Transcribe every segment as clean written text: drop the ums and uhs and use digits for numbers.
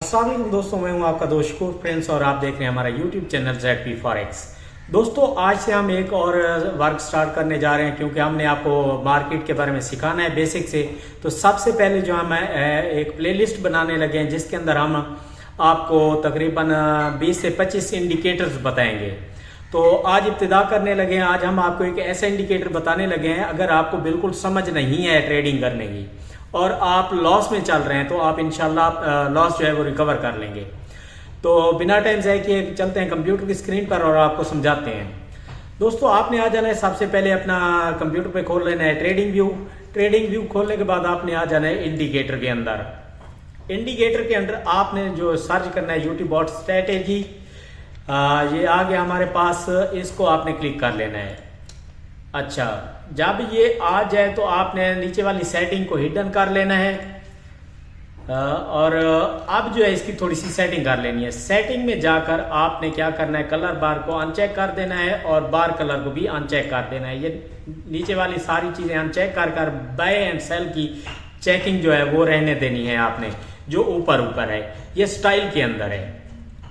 अस्सलाम वालेकुम दोस्तों, मैं हूं आपका दोस्त शकूर फ्रेंड्स और आप देख रहे हैं हमारा यूट्यूब चैनल ZP फॉरेक्स। दोस्तों आज से हम एक और वर्क स्टार्ट करने जा रहे हैं क्योंकि हमने आपको मार्केट के बारे में सिखाना है बेसिक से। तो सबसे पहले जो हम एक प्लेलिस्ट बनाने लगे हैं जिसके अंदर हम आपको तकरीबन 20 से 25 इंडिकेटर्स बताएंगे। तो आज इब्तिदा करने लगे हैं। आज हम आपको एक ऐसा इंडिकेटर बताने लगे हैं, अगर आपको बिल्कुल समझ नहीं है ट्रेडिंग करने की और आप लॉस में चल रहे हैं तो आप इंशाल्लाह लॉस जो है वो रिकवर कर लेंगे। तो बिना टाइम ज़ाय किए चलते हैं कंप्यूटर की स्क्रीन पर और आपको समझाते हैं। दोस्तों आपने आ जाना है, सबसे पहले अपना कंप्यूटर पे खोल लेना है ट्रेडिंग व्यू। ट्रेडिंग व्यू खोलने के बाद आपने आ जाना है इंडिकेटर के अंदर। इंडिकेटर के अंदर आपने जो सर्च करना है यूट्यूब बॉट स्ट्रेटेजी, ये आ गया हमारे पास, इसको आपने क्लिक कर लेना है। अच्छा, जब ये आ जाए तो आपने नीचे वाली सेटिंग को हिडन कर लेना है और अब जो है इसकी थोड़ी सी सेटिंग कर लेनी है। सेटिंग में जाकर आपने क्या करना है, कलर बार को अनचेक कर देना है और बार कलर को भी अनचेक कर देना है। ये नीचे वाली सारी चीजें अनचेक कर बाय एंड सेल की चेकिंग जो है वो रहने देनी है आपने, जो ऊपर ऊपर है ये स्टाइल के अंदर है।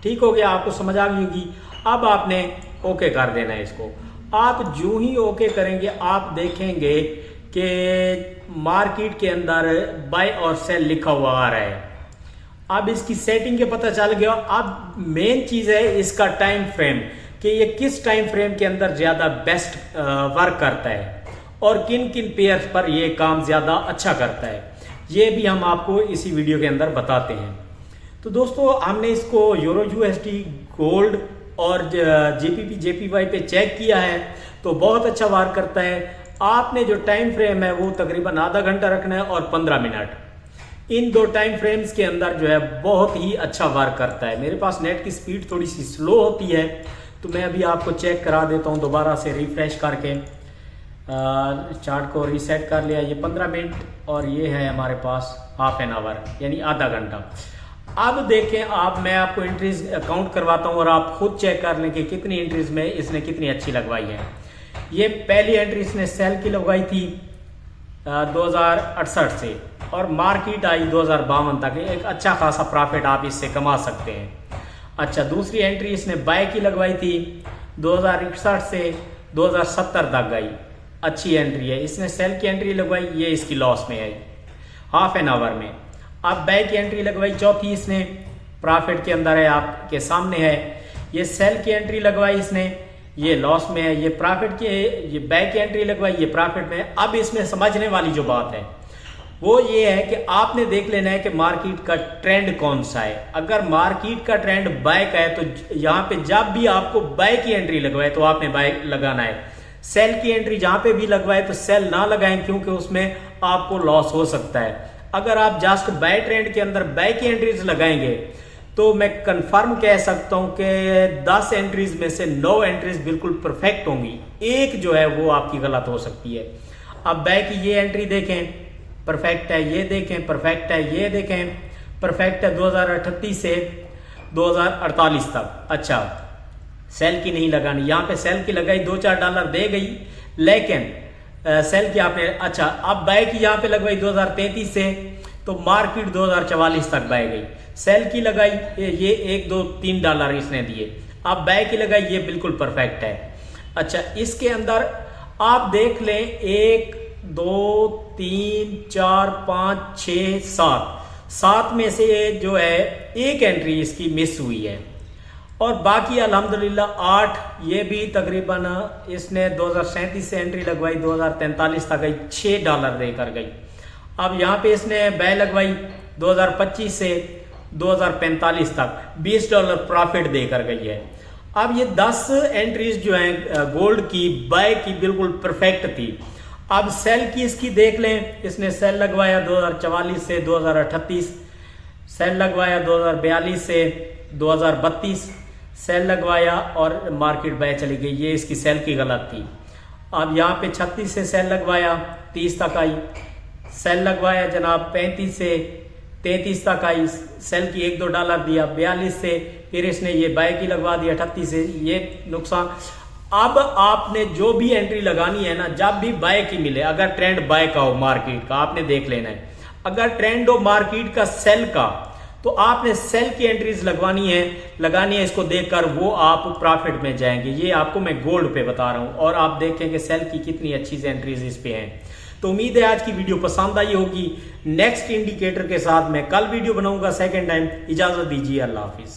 ठीक हो गया, आपको समझ आ गई होगी। अब आपने ओके कर देना है इसको। आप जो ही ओके करेंगे आप देखेंगे कि मार्केट के अंदर बाय और सेल लिखा हुआ आ रहा है। अब इसकी सेटिंग के पता चल गया। अब मेन चीज है इसका टाइम फ्रेम, कि ये किस टाइम फ्रेम के अंदर ज्यादा बेस्ट वर्क करता है और किन किन पेयर्स पर ये काम ज्यादा अच्छा करता है, ये भी हम आपको इसी वीडियो के अंदर बताते हैं। तो दोस्तों हमने इसको यूरो USD, गोल्ड और JPP JPY पे चेक किया है तो बहुत अच्छा वार करता है। आपने जो टाइम फ्रेम है वो तकरीबन आधा घंटा रखना है और 15 मिनट। इन दो टाइम फ्रेम्स के अंदर जो है बहुत ही अच्छा वार करता है। मेरे पास नेट की स्पीड थोड़ी सी स्लो होती है तो मैं अभी आपको चेक करा देता हूँ दोबारा से रिफ्रेश करके। चार्ट को रीसेट कर लिया। ये 15 मिनट और ये है हमारे पास हाफ एन आवर यानी आधा घंटा। अब देखें आप, मैं आपको एंट्रीज काउंट करवाता हूं और आप खुद चेक कर लें कि कितनी एंट्रीज में इसने कितनी अच्छी लगवाई है। ये पहली एंट्री इसने सेल की लगवाई थी 2068 से और मार्केट आई 2052 तक। एक अच्छा खासा प्रॉफिट आप इससे कमा सकते हैं। अच्छा, दूसरी एंट्री इसने बाय की लगवाई थी 2061 से 2070 तक गई। अच्छी एंट्री है। इसने सेल की एंट्री लगवाई, ये इसकी लॉस में आई हाफ एन आवर में। अब बाय की एंट्री लगवाई चौथी इसने, प्रॉफिट के अंदर है, आपके सामने है। ये सेल की एंट्री लगवाई इसने, ये लॉस में है। ये प्रॉफिट की, ये बाय की एंट्री लगवाई, ये प्रॉफिट में है। अब इसमें समझने वाली जो बात है वो ये है कि आपने देख लेना है कि मार्केट का ट्रेंड कौन सा है। अगर मार्केट का ट्रेंड बाय का है तो यहाँ पे जब भी आपको बाय की एंट्री लगवाए तो आपने बाय लगाना है। सेल की एंट्री जहां पे भी लगवाए तो सेल ना लगाएं क्योंकि उसमें आपको लॉस हो सकता है। अगर आप जस्ट बाय ट्रेंड के अंदर बाय की एंट्रीज लगाएंगे तो मैं कंफर्म कह सकता हूं कि 10 एंट्रीज में से 9 एंट्रीज बिल्कुल परफेक्ट होंगी, एक जो है वो आपकी गलत हो सकती है। अब बाय की ये एंट्री देखें, परफेक्ट है। ये देखें, परफेक्ट है। ये देखें, परफेक्ट है 2038 से 2048 तक। अच्छा, सेल की नहीं लगानी। यहां पे सेल की लगाई, $2-4 दे गई, लेकिन सेल की आपने, अच्छा अब बाय की यहां पे लगवाई 2033 से तो मार्केट 2044 तक बाय गई। सेल की लगाई, ये $1-2-3 इसने दिए। अब बाय की लगाई, ये बिल्कुल परफेक्ट है। अच्छा, इसके अंदर आप देख लें 1 2 3 4 5 6 7 में से जो है एक एंट्री इसकी मिस हुई है और बाकी अल्हम्दुलिल्लाह 8। ये भी तकरीबन इसने 2037 से एंट्री लगवाई, 2043 तक गई, $6 देकर गई। अब यहाँ पे इसने बाय लगवाई 2025 से 2045 तक, $20 प्रॉफिट देकर गई है। अब ये 10 एंट्रीज जो हैं गोल्ड की बाय की बिल्कुल परफेक्ट थी। अब सेल की इसकी देख लें, इसने सेल लगवाया 2044 से 2038, सेल लगवाया 2042 से 2032, सेल लगवाया और मार्केट बाय चली गई। ये इसकी सेल की गलत थी। अब यहाँ पे 36 से सेल लगवाया 30 तक आई, सेल लगवाया जनाब 35 से 33 तक आई, सेल की $1-2 दिया 42 से, फिर इसने ये बाय की लगवा दी 38 से, ये नुकसान। अब आपने जो भी एंट्री लगानी है ना, जब भी बाय की मिले, अगर ट्रेंड बाय का हो मार्केट का, आपने देख लेना है। अगर ट्रेंड हो मार्केट का सेल का तो आपने सेल की एंट्रीज लगानी है इसको देखकर वो आप प्रॉफिट में जाएंगे। ये आपको मैं गोल्ड पे बता रहा हूं और आप देखें कि सेल की कितनी अच्छी एंट्रीज इस पे हैं। तो उम्मीद है आज की वीडियो पसंद आई होगी। नेक्स्ट इंडिकेटर के साथ मैं कल वीडियो बनाऊंगा सेकेंड टाइम। इजाजत दीजिए, अल्लाह हाफिज।